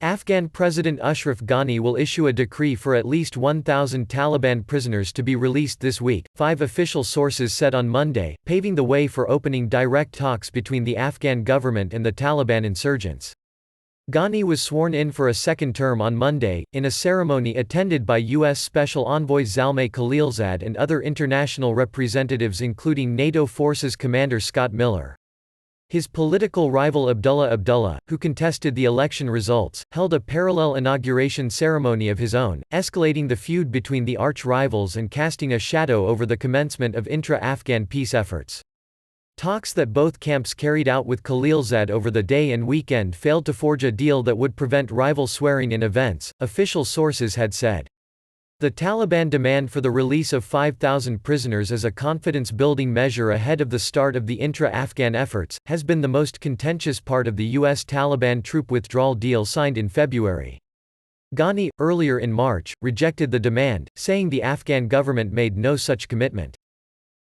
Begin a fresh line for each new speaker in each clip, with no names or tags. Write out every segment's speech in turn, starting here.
Afghan President Ashraf Ghani will issue a decree for at least 1,000 Taliban prisoners to be released this week, 5 official sources said on Monday, paving the way for opening direct talks between the Afghan government and the Taliban insurgents. Ghani was sworn in for a second term on Monday, in a ceremony attended by U.S. Special Envoy Zalmay Khalilzad and other international representatives including NATO Forces Commander Scott Miller. His political rival Abdullah, who contested the election results, held a parallel inauguration ceremony of his own, escalating the feud between the arch-rivals and casting a shadow over the commencement of intra-Afghan peace efforts. Talks that both camps carried out with Khalilzad over the day and weekend failed to forge a deal that would prevent rival swearing-in events, official sources had said. The Taliban demand for the release of 5,000 prisoners as a confidence-building measure ahead of the start of the intra-Afghan efforts, has been the most contentious part of the U.S. Taliban troop withdrawal deal signed in February. Ghani, earlier in March, rejected the demand, saying the Afghan government made no such commitment.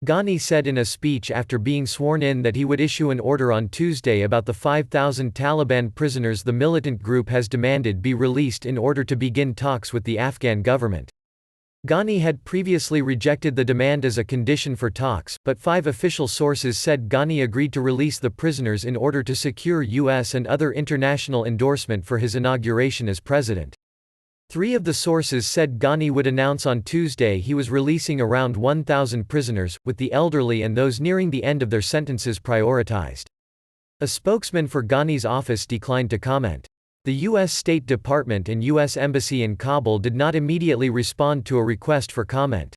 Ghani said in a speech after being sworn in that he would issue an order on Tuesday about the 5,000 Taliban prisoners the militant group has demanded be released in order to begin talks with the Afghan government. Ghani had previously rejected the demand as a condition for talks, but 5 official sources said Ghani agreed to release the prisoners in order to secure U.S. and other international endorsement for his inauguration as president. 3 of the sources said Ghani would announce on Tuesday he was releasing around 1,000 prisoners, with the elderly and those nearing the end of their sentences prioritized. A spokesman for Ghani's office declined to comment. The U.S. State Department and U.S. Embassy in Kabul did not immediately respond to a request for comment.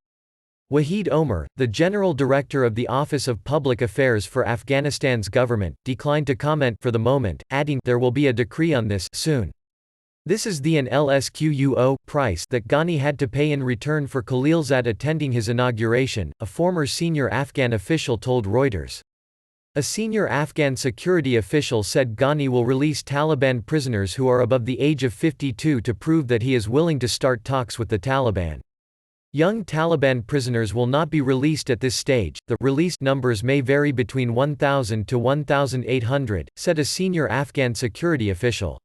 Wahid Omar, the General Director of the Office of Public Affairs for Afghanistan's government, declined to comment for the moment, adding, "There will be a decree on this soon." This is the LSQUO price that Ghani had to pay in return for Khalilzad attending his inauguration, a former senior Afghan official told Reuters. A senior Afghan security official said Ghani will release Taliban prisoners who are above the age of 52 to prove that he is willing to start talks with the Taliban. Young Taliban prisoners will not be released at this stage. The released numbers may vary between 1,000 to 1,800, said a senior Afghan security official.